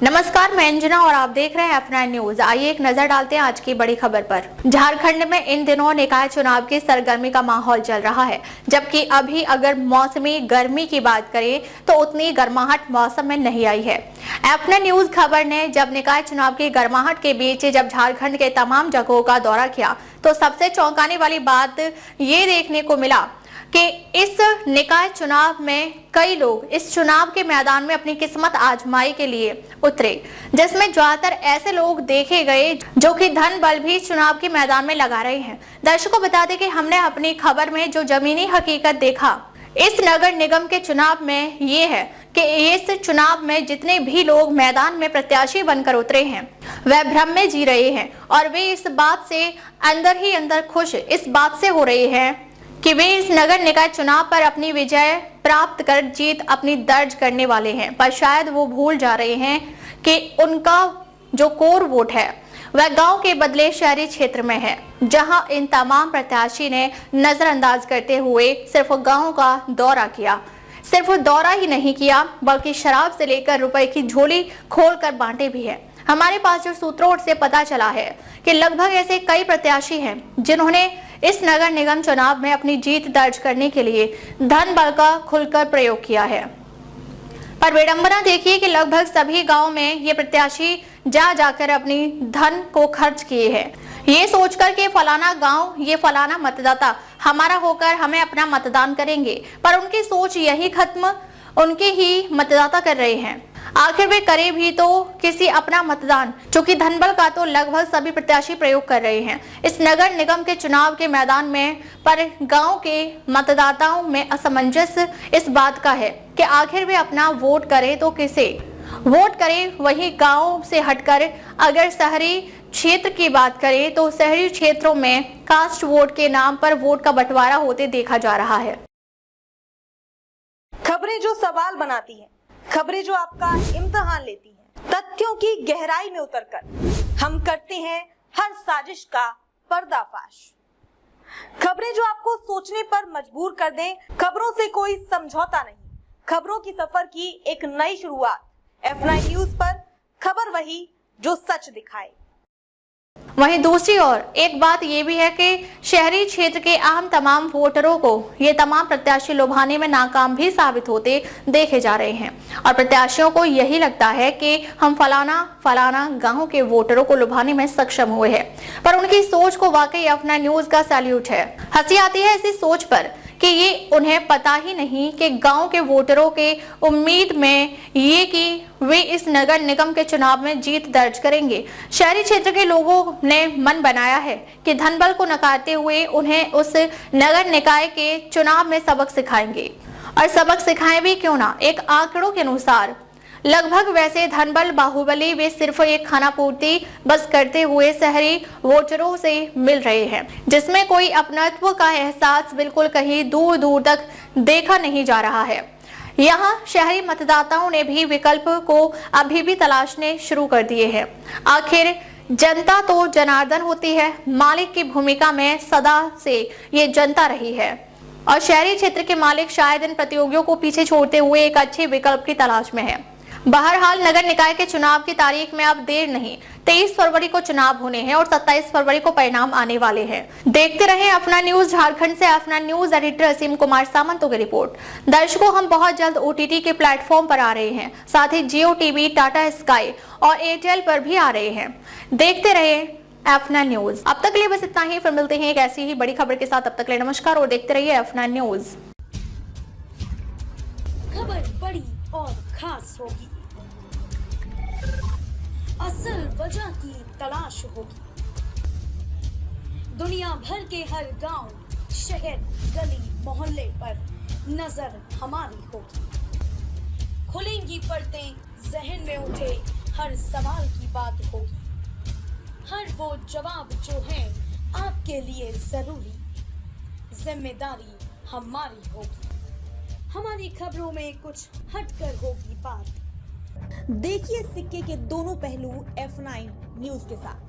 नमस्कार, मैं अंजना और आप देख रहे हैं अपना न्यूज। आइए एक नजर डालते हैं आज की बड़ी खबर पर। झारखंड में इन दिनों निकाय चुनाव की सरगर्मी का माहौल चल रहा है, जबकि अभी अगर मौसमी गर्मी की बात करें तो उतनी गर्माहट मौसम में नहीं आई है। अपना न्यूज खबर ने जब निकाय चुनाव की गर्माहट के बीच जब झारखंड के तमाम जगहों का दौरा किया तो सबसे चौंकाने वाली बात ये देखने को मिला कि इस निकाय चुनाव में कई लोग इस चुनाव के मैदान में अपनी किस्मत आजमाई के लिए उतरे, जिसमें ज्यादातर ऐसे लोग देखे गए जो कि धन बल भी चुनाव के मैदान में लगा रहे हैं। दर्शकों बता दें कि हमने अपनी खबर में जो जमीनी हकीकत देखा इस नगर निगम के चुनाव में ये है कि इस चुनाव में जितने भी लोग मैदान में प्रत्याशी बनकर उतरे हैं वह भ्रम में जी रहे हैं और वे इस बात से अंदर ही अंदर खुश इस बात से हो रहे हैं कि वे इस नगर निकाय चुनाव पर अपनी विजय प्राप्त कर जीत अपनी दर्ज करने वाले हैं, पर शायद वो भूल जा रहे हैं कि उनका जो कोर वोट है वह गांव के बदले शहरी क्षेत्र में है, जहां इन तमाम प्रत्याशी ने नजरअंदाज करते हुए सिर्फ गांव का दौरा किया। सिर्फ दौरा ही नहीं किया बल्कि शराब से लेकर रुपए की झोली खोलकर बांटे भी है। हमारे पास जो सूत्रों से पता चला है कि लगभग ऐसे कई प्रत्याशी हैं जिन्होंने इस नगर निगम चुनाव में अपनी जीत दर्ज करने के लिए धन बल का खुलकर प्रयोग किया है। पर विडंबना देखिए कि लगभग सभी गांव में ये प्रत्याशी जा जाकर अपनी धन को खर्च किए हैं, ये सोचकर कि फलाना गांव, ये फलाना मतदाता हमारा होकर हमें अपना मतदान करेंगे, पर उनकी सोच यही खत्म, उनके ही मतदाता कर रहे हैं। आखिर वे करे भी तो किसी अपना मतदान, चूंकि धनबल का तो लगभग सभी प्रत्याशी प्रयोग कर रहे हैं इस नगर निगम के चुनाव के मैदान में। पर गांव के मतदाताओं में असमंजस इस बात का है कि आखिर वे अपना वोट करें तो किसे वोट करें। वहीं गांव से हटकर अगर शहरी क्षेत्र की बात करें तो शहरी क्षेत्रों में कास्ट वोट के नाम पर वोट का बंटवारा होते देखा जा रहा है। खबरें जो सवाल बनाती हैं, खबरें जो आपका इम्तिहान लेती हैं, तथ्यों की गहराई में उतरकर हम करते हैं हर साजिश का पर्दाफाश। खबरें जो आपको सोचने पर मजबूर कर दें, खबरों से कोई समझौता नहीं, खबरों की सफर की एक नई शुरुआत। F9 न्यूज पर खबर वही जो सच दिखाए। वहीं दूसरी ओर एक बात यह भी है कि शहरी क्षेत्र के आम तमाम वोटरों को ये तमाम प्रत्याशी लुभाने में नाकाम भी साबित होते देखे जा रहे हैं और प्रत्याशियों को यही लगता है कि हम फलाना गांव के वोटरों को लुभाने में सक्षम हुए हैं, पर उनकी सोच को वाकई अपना न्यूज का सैल्यूट है। हंसी आती है ऐसी सोच पर कि ये उन्हें पता ही नहीं कि गांव के वोटरों के उम्मीद में ये कि वे इस नगर निगम के चुनाव में जीत दर्ज करेंगे। शहरी क्षेत्र के लोगों ने मन बनाया है कि धनबल को नकारते हुए उन्हें उस नगर निकाय के चुनाव में सबक सिखाएंगे, और सबक सिखाएं भी क्यों ना। एक आंकड़ों के अनुसार लगभग वैसे धनबल बाहुबली वे सिर्फ एक खाना पूर्ति बस करते हुए शहरी वोटरों से मिल रहे हैं, जिसमें कोई अपनत्व का एहसास बिल्कुल कहीं दूर दूर तक देखा नहीं जा रहा है। यहाँ शहरी मतदाताओं ने भी विकल्प को अभी भी तलाशने शुरू कर दिए हैं। आखिर जनता तो जनार्दन होती है, मालिक की भूमिका में सदा से ये जनता रही है और शहरी क्षेत्र के मालिक शायद इन प्रतियोगियों को पीछे छोड़ते हुए एक अच्छे विकल्प की तलाश में है। बहरहाल नगर निकाय के चुनाव की तारीख में अब देर नहीं, 23 फरवरी को चुनाव होने हैं और 27 फरवरी को परिणाम आने वाले हैं। देखते रहें अपना न्यूज। झारखंड से अपना न्यूज एडिटर असीम कुमार सामंतों की रिपोर्ट। दर्शकों, हम बहुत जल्द OTT के प्लेटफॉर्म पर आ रहे हैं, साथ ही जियो टीवी, टाटा स्काई और एयरटेल पर भी आ रहे हैं। देखते रहे अपना न्यूज। अब तक के लिए बस इतना ही, फिर मिलते हैं एक ऐसी ही बड़ी खबर के साथ। अब तक के लिए नमस्कार और देखते रहिए अपना न्यूज। खबर बड़ी और खास होगी, असल वजह की तलाश होगी, दुनिया भर के हर गांव, शहर, गली, मोहल्ले पर नजर हमारी होगी। खुलेंगी पर्दें, जहन में उठे हर सवाल की बात होगी, हर वो जवाब जो है आपके लिए जरूरी, जिम्मेदारी हमारी होगी। हमारी खबरों में कुछ हटकर होगी बात। देखिए सिक्के के दोनों पहलू F9 न्यूज के साथ।